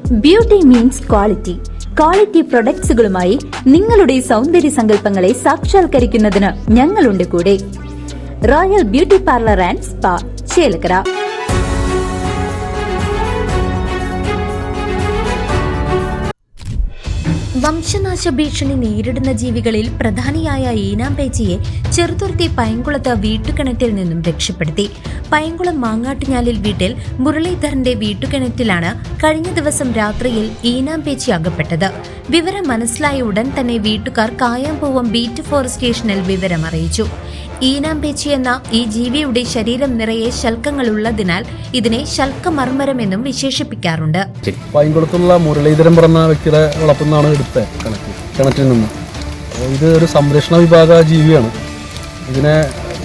Beauty means quality. Quality പ്രൊഡക്ട്സുകളുമായി നിങ്ങളുടെ സൗന്ദര്യ സങ്കല്പങ്ങളെ സാക്ഷാത്കരിക്കുന്നതിന് ഞങ്ങളുണ്ട് കൂടെ. Royal beauty parlour and spa, Chelakkara. വംശനാശ ഭീഷണി നേരിടുന്ന ജീവികളിൽ പ്രധാനിയായ ഈനാമ്പേച്ചിയെ ചെറുതുരുത്തി പൈങ്കുളത്ത് വീട്ടുകിണറ്റിൽ നിന്നും രക്ഷപ്പെടുത്തി. പൈങ്കുളം മാങ്ങാട്ടുഞ്ഞാലിൽ വീട്ടിൽ മുരളീധരന്റെ വീട്ടുകിണറ്റിലാണ് കഴിഞ്ഞ ദിവസം രാത്രിയിൽ ഈനാമ്പേച്ചി അകപ്പെട്ടത്. വിവരം മനസ്സിലായ ഉടൻ തന്നെ വീട്ടുകാർ കായാമ്പൂവം ബീറ്റ് ഫോറസ്റ്റ് സ്റ്റേഷനിൽ വിവരം അറിയിച്ചു. ഈനാമ്പേച്ചി എന്ന ഈ ജീവിയുടെ ശരീരം നിറയെ ശൽക്കങ്ങൾ ഉള്ളതിനാൽ ഇതിനെ ശൽക്കമർമ്മരമെന്നും വിശേഷിപ്പിക്കാറുണ്ട്. പൈങ്കുളത്തുള്ള മുരളീധരൻ പറഞ്ഞ വ്യക്തിയുടെ വളർത്തുന്നതാണ് എടുത്തത് കിണറ്റിൽ നിന്ന്. ഇത് ഒരു സംരക്ഷണ വിഭാഗ ജീവിയാണ്. ഇതിനെ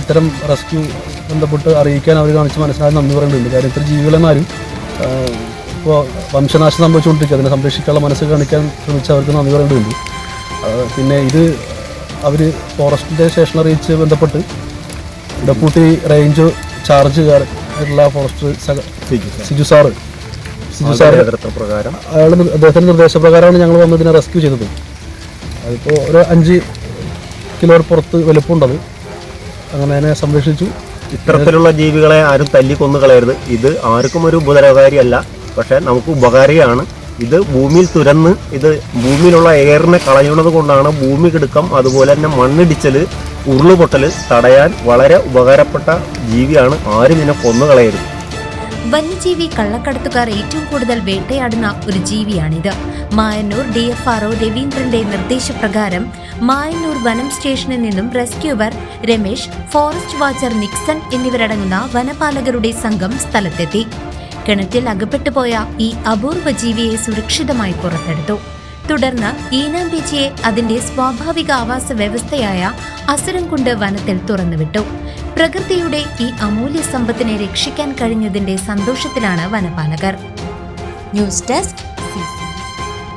ഇത്തരം റെസ്ക്യൂ ബന്ധപ്പെട്ട് അറിയിക്കാൻ അവർ കാണിച്ച് മനസ്സിലാക്കി നന്ദി പറയുന്നുണ്ട്. കാര്യം ഇത്തരം ജീവികളെന്നാലും ഇപ്പോൾ വംശനാശം സംഭവിച്ചുകൊണ്ടിരിക്കുക, അതിനെ സംരക്ഷിക്കാനുള്ള മനസ്സ് കാണിക്കാൻ ശ്രമിച്ച് അവർക്ക് നന്ദി പറയുന്നുണ്ട്. പിന്നെ ഇത് അവർ ഫോറസ്റ്റിൻ്റെ സ്റ്റേഷൻ അറിയിച്ച് ബന്ധപ്പെട്ട് ഡെപ്യൂട്ടി റേഞ്ച് ചാർജുകാരായിട്ടുള്ള ഫോറസ്റ്റ് സിജു സാറ് പ്രകാരം അദ്ദേഹത്തിൻ്റെ നിർദ്ദേശപ്രകാരമാണ് ഞങ്ങൾ വന്നതിനെ റെസ്ക്യൂ ചെയ്തത്. അതിപ്പോൾ ഒരു 5 കിലോ പുറത്ത് വലുപ്പമുണ്ടത്. അങ്ങനെ അതിനെ സംരക്ഷിച്ചു. ഇത്തരത്തിലുള്ള ജീവികളെ ആരും തല്ലിക്കൊന്നു കളയരുത്. ഇത് ആർക്കും ഒരു ഉപദ്രവകാരിയല്ല, പക്ഷെ നമുക്ക് ഉപകാരിയാണ്. ഇത് ഭൂമിയിൽ തുരന്ന് ഇത് ഭൂമിയിലുള്ള എയറിനെ കളയുന്നത് കൊണ്ടാണ് ഭൂമി കിടുക്കം, അതുപോലെ തന്നെ മണ്ണിടിച്ചൽ, ഉരുളുപൊട്ടൽ തടയാൻ വളരെ ഉപകാരപ്പെട്ട ജീവിയാണ്. ആരും ഇതിനെ കൊന്നുകളയരുത്. വന്യജീവി കള്ളക്കടത്തുകാർ ഏറ്റവും കൂടുതൽ വേട്ടയാടുന്ന ഒരു ജീവിയാണിത്. മായന്നൂർ DFRO രവീന്ദ്രന്റെ നിർദ്ദേശപ്രകാരം മായന്നൂർ വനം സ്റ്റേഷനിൽ നിന്നും rescuer Ramesh, forest watcher Nixon എന്നിവരടങ്ങുന്ന വനപാലകരുടെ സംഘം സ്ഥലത്തെത്തി. കിണറ്റിൽ അകപ്പെട്ടുപോയ ഈ അപൂർവ ജീവിയെ സുരക്ഷിതമായി പുറത്തെടുത്തു. തുടർന്ന് ഈനാമ്പേച്ചിയെ അതിന്റെ സ്വാഭാവിക ആവാസ വ്യവസ്ഥയായ അസുരംകുണ്ട് വനത്തിൽ തുറന്നുവിട്ടു. പ്രകൃതിയുടെ ഈ അമൂല്യ സമ്പത്തിനെ രക്ഷിക്കാൻ കഴിഞ്ഞതിന്റെ സന്തോഷത്തിലാണ് വനപാലകർ. News desk